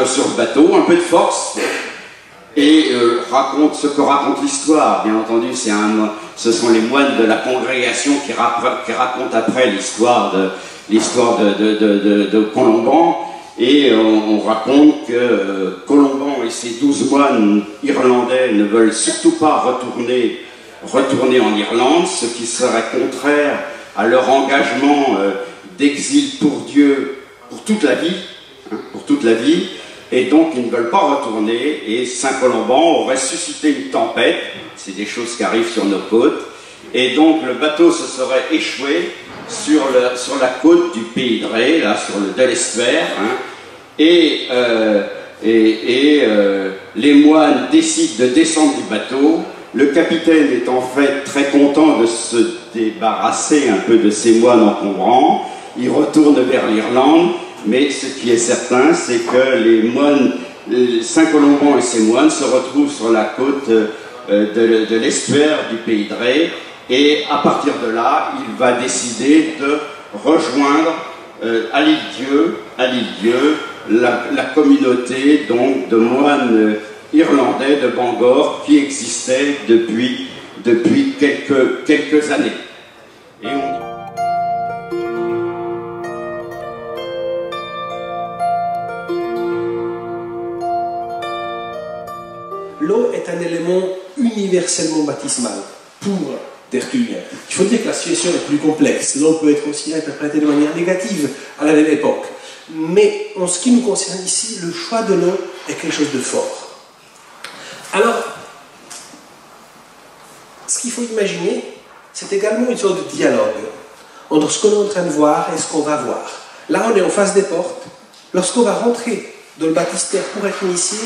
sur le bateau, un peu de force, et raconte ce que raconte l'histoire. Bien entendu, ce sont les moines de la congrégation qui racontent après l'histoire de Colomban. Et on raconte que Colomban et ses 12 moines irlandais ne veulent surtout pas retourner en Irlande, ce qui serait contraire à leur engagement d'exil pour Dieu pour toute la vie, pour toute la vie, et donc ils ne veulent pas retourner, et Saint-Colomban aurait suscité une tempête, c'est des choses qui arrivent sur nos côtes, et donc le bateau se serait échoué sur la côte du pays de Ré, là sur le Delestvere, et les moines décident de descendre du bateau. Le capitaine est en fait très content de se débarrasser un peu de ces moines encombrants. Il retourne vers l'Irlande, mais ce qui est certain, c'est que les moines, Saint-Colomban et ses moines se retrouvent sur la côte de l'estuaire du pays de Ré, et à partir de là, il va décider de rejoindre à l'île Dieu, la communauté donc de moines irlandais de Bangor qui existait depuis quelques années. Et l'eau est un élément universellement baptismal pour Tertullien. Il faut dire que la situation est plus complexe. L'eau peut être aussi interprétée de manière négative à la même époque. Mais en ce qui nous concerne ici, le choix de l'eau est quelque chose de fort. Alors, ce qu'il faut imaginer, c'est également une sorte de dialogue entre ce qu'on est en train de voir et ce qu'on va voir. Là, on est en face des portes. Lorsqu'on va rentrer dans le baptistère pour être initié,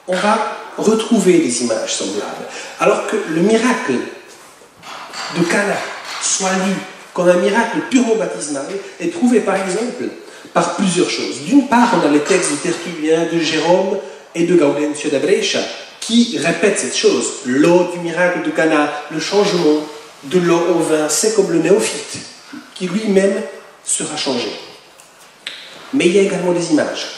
on va retrouver des images semblables. Alors que le miracle de Cana soit lu comme un miracle purement baptismal est prouvé par exemple par plusieurs choses. D'une part, on a les textes de Tertullien, de Jérôme et de Gaudencio da Brescia qui répètent cette chose. L'eau du miracle de Cana, le changement de l'eau au vin, c'est comme le néophyte qui lui-même sera changé. Mais il y a également des images.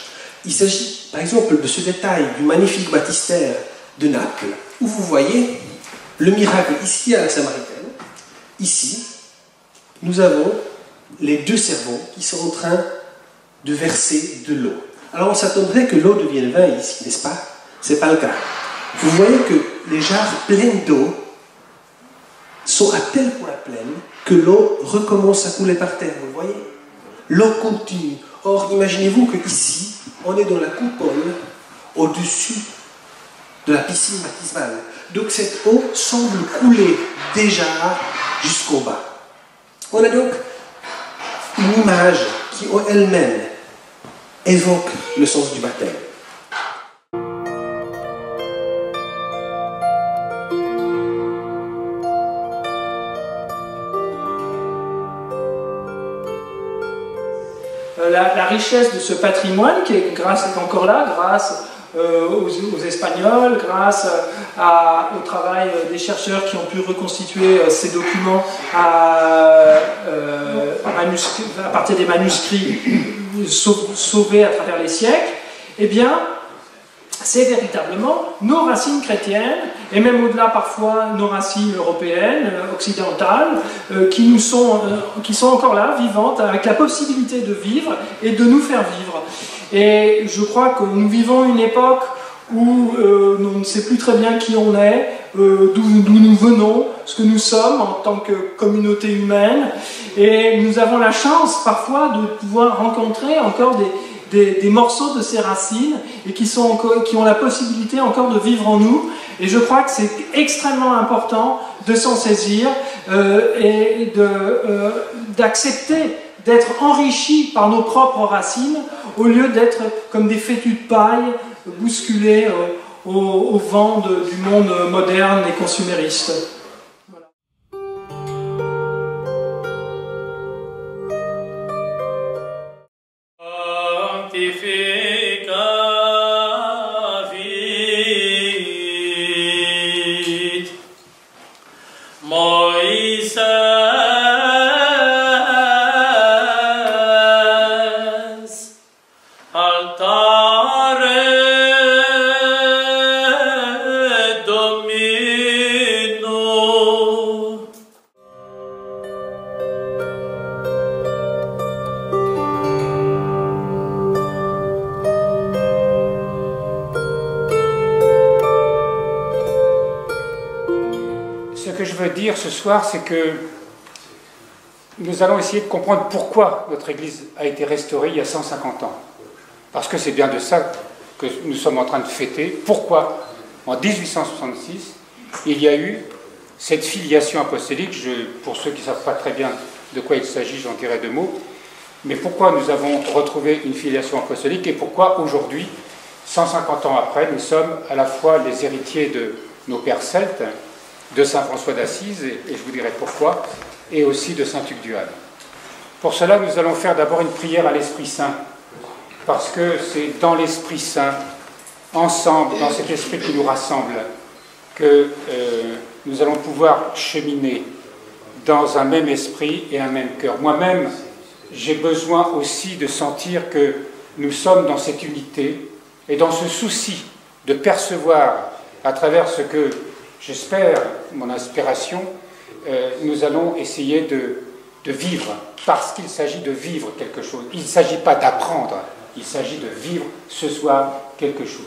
Il s'agit par exemple de ce détail du magnifique baptistère de Naples où vous voyez le miracle ici à la Samaritaine. Ici, nous avons les deux servants qui sont en train de verser de l'eau. Alors on s'attendrait que l'eau devienne vin ici, n'est-ce pas? Ce n'est pas le cas. Vous voyez que les jarres pleines d'eau sont à tel point pleines que l'eau recommence à couler par terre, vous voyez? L'eau continue. Or, imaginez-vous qu'ici, on est dans la coupole au-dessus de la piscine baptismale. Donc cette eau semble couler déjà jusqu'au bas. On a donc une image qui en elle-même évoque le sens du baptême. La richesse de ce patrimoine qui est encore là grâce aux Espagnols, grâce au travail des chercheurs qui ont pu reconstituer ces documents à partir des manuscrits sauvés à travers les siècles, eh bien, c'est véritablement nos racines chrétiennes, et même au-delà parfois nos racines européennes, occidentales, qui sont encore là, vivantes, avec la possibilité de vivre et de nous faire vivre. Et je crois que nous vivons une époque où on ne sait plus très bien qui on est, d'où nous venons, ce que nous sommes en tant que communauté humaine, et nous avons la chance parfois de pouvoir rencontrer encore des morceaux de ces racines et qui ont la possibilité encore de vivre en nous. Et je crois que c'est extrêmement important de s'en saisir et d'accepter d'être enrichis par nos propres racines au lieu d'être comme des fétus de paille bousculés au vent du monde moderne et consumériste. Altare veux dire ce soir, c'est que nous allons essayer de comprendre pourquoi notre Église a été restaurée il y a 150 ans. Parce que c'est bien de ça que nous sommes en train de fêter. Pourquoi, en 1866, il y a eu cette filiation apostolique. Pour ceux qui ne savent pas très bien de quoi il s'agit, j'en dirai deux mots. Mais pourquoi nous avons retrouvé une filiation apostolique et pourquoi aujourd'hui, 150 ans après, nous sommes à la fois les héritiers de nos pères celtes, de saint François d'Assise, et je vous dirai pourquoi, et aussi de saint Hugues du Hall. Pour cela, nous allons faire d'abord une prière à l'Esprit Saint, parce que c'est dans l'Esprit Saint, ensemble, dans cet esprit qui nous rassemble, que nous allons pouvoir cheminer dans un même esprit et un même cœur. Moi-même, j'ai besoin aussi de sentir que nous sommes dans cette unité et dans ce souci de percevoir à travers ce que j'espère, mon inspiration, nous allons essayer de vivre, parce qu'il s'agit de vivre quelque chose. Il ne s'agit pas d'apprendre, il s'agit de vivre ce soir quelque chose.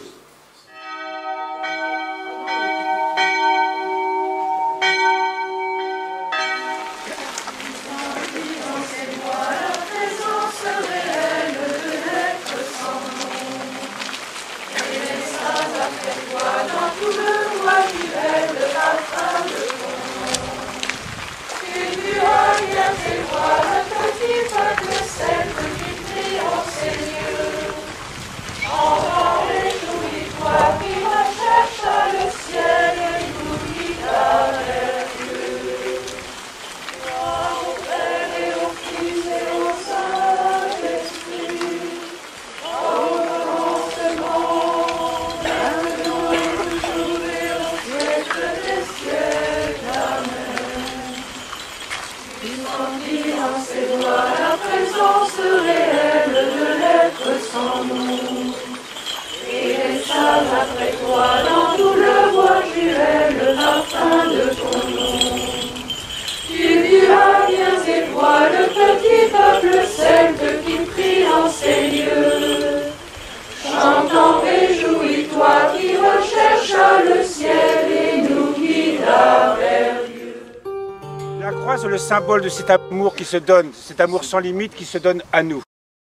C'est le symbole de cet amour qui se donne, cet amour sans limite qui se donne à nous.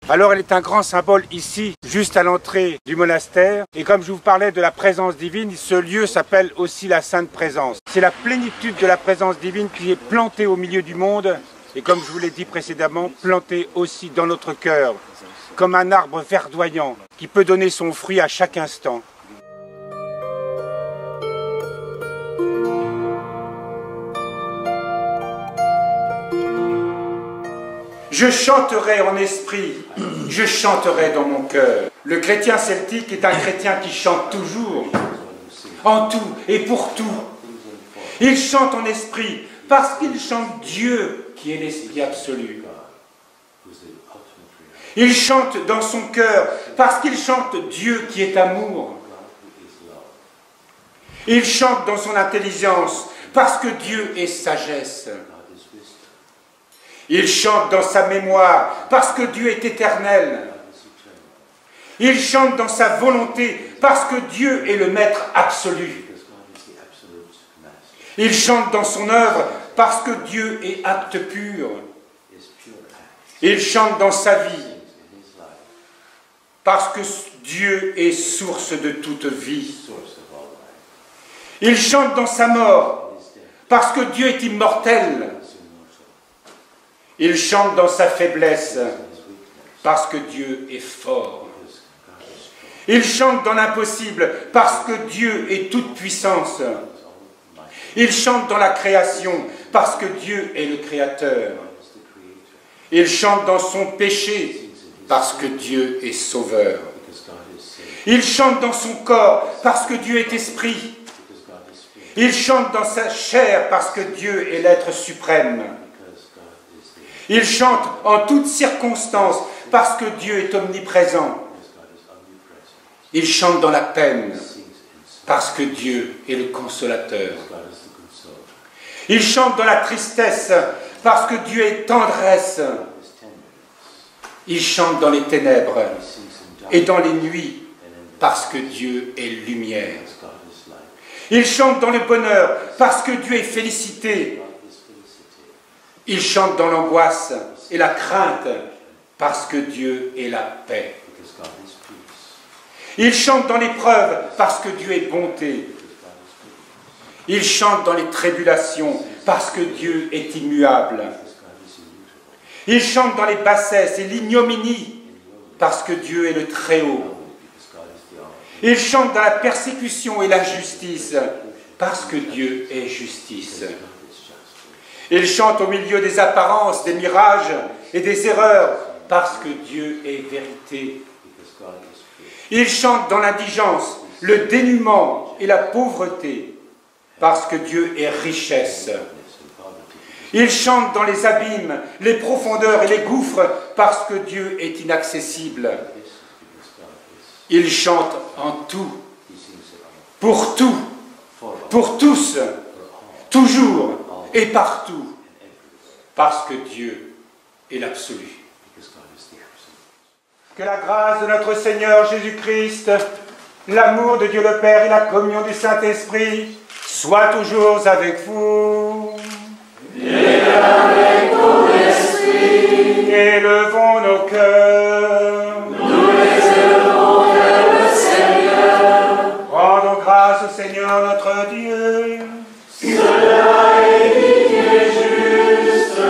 Alors elle est un grand symbole ici, juste à l'entrée du monastère. Et comme je vous parlais de la présence divine, ce lieu s'appelle aussi la Sainte Présence. C'est la plénitude de la présence divine qui est plantée au milieu du monde. Et comme je vous l'ai dit précédemment, plantée aussi dans notre cœur, comme un arbre verdoyant qui peut donner son fruit à chaque instant. Je chanterai en esprit, je chanterai dans mon cœur. Le chrétien celtique est un chrétien qui chante toujours, en tout et pour tout. Il chante en esprit parce qu'il chante Dieu qui est l'esprit absolu. Il chante dans son cœur parce qu'il chante Dieu qui est amour. Il chante dans son intelligence parce que Dieu est sagesse. Il chante dans sa mémoire parce que Dieu est éternel. Il chante dans sa volonté parce que Dieu est le maître absolu. Il chante dans son œuvre parce que Dieu est acte pur. Il chante dans sa vie parce que Dieu est source de toute vie. Il chante dans sa mort parce que Dieu est immortel. Il chante dans sa faiblesse parce que Dieu est fort. Il chante dans l'impossible parce que Dieu est toute puissance. Il chante dans la création parce que Dieu est le créateur. Il chante dans son péché parce que Dieu est sauveur. Il chante dans son corps parce que Dieu est esprit. Il chante dans sa chair parce que Dieu est l'être suprême. Il chante en toutes circonstances parce que Dieu est omniprésent. Il chante dans la peine parce que Dieu est le consolateur. Il chante dans la tristesse parce que Dieu est tendresse. Il chante dans les ténèbres et dans les nuits parce que Dieu est lumière. Ils chantent dans le bonheur parce que Dieu est félicité. Ils chantent dans l'angoisse et la crainte parce que Dieu est la paix. Ils chantent dans l'épreuve parce que Dieu est bonté. Ils chantent dans les tribulations parce que Dieu est immuable. Ils chantent dans les bassesses et l'ignominie parce que Dieu est le Très-Haut. Ils chantent dans la persécution et la justice parce que Dieu est justice. Ils chantent au milieu des apparences, des mirages et des erreurs parce que Dieu est vérité. Ils chantent dans l'indigence, le dénuement et la pauvreté parce que Dieu est richesse. Ils chantent dans les abîmes, les profondeurs et les gouffres parce que Dieu est inaccessible. Ils chantent en tout, pour tous, toujours et partout, parce que Dieu est l'absolu. Que la grâce de notre Seigneur Jésus-Christ, l'amour de Dieu le Père et la communion du Saint-Esprit soient toujours avec vous. Et avec ton esprit. Élevons nos cœurs. Nous les élevons vers le Seigneur. Rendons grâce au Seigneur notre Dieu. Cela est digne et juste.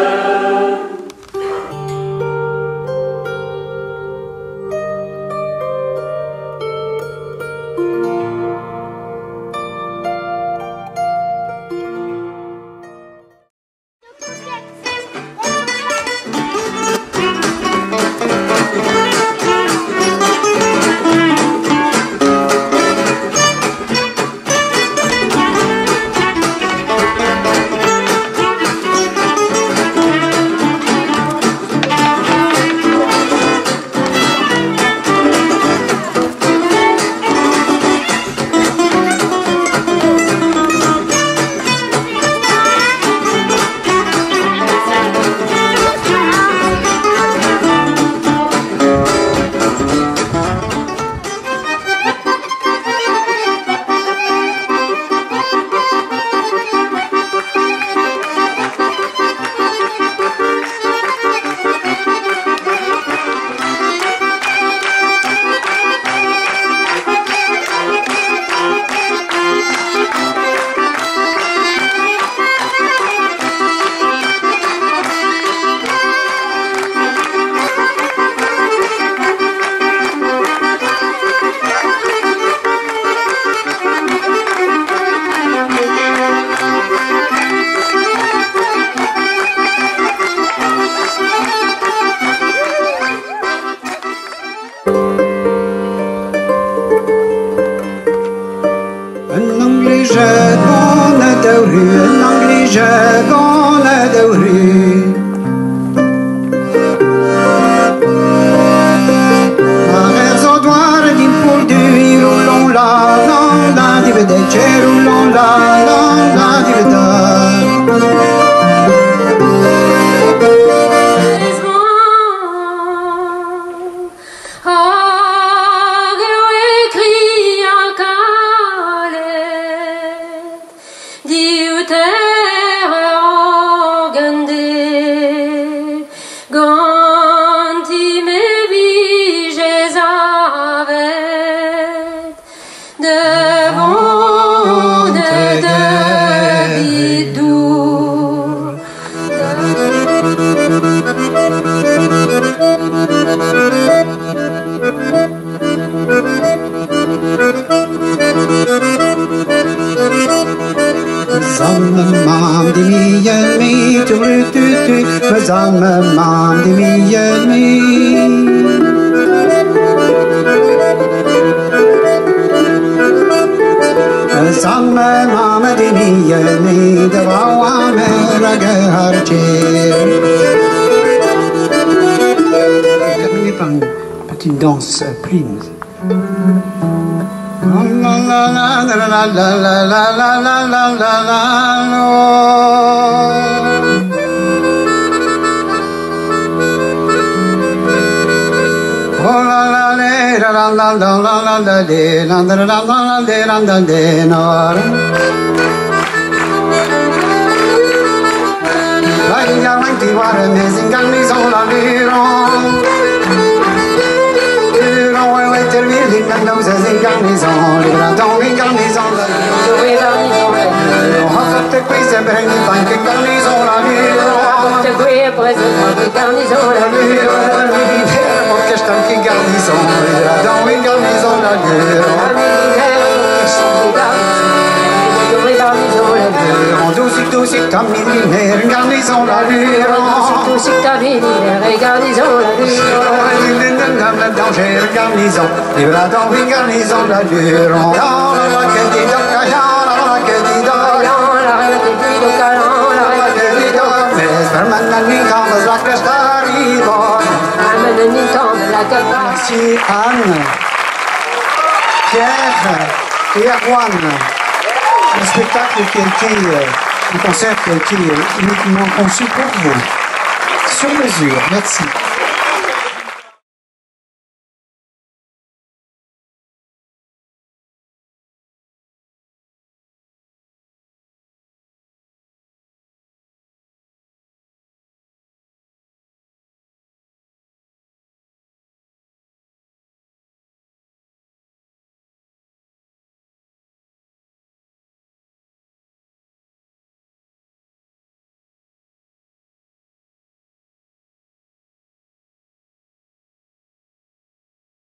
Petite danse prime. Merci Anne, Pierre et Erwan. Un spectacle qui a été, un concert qui a été uniquement conçu pour vous, sur mesure. Merci.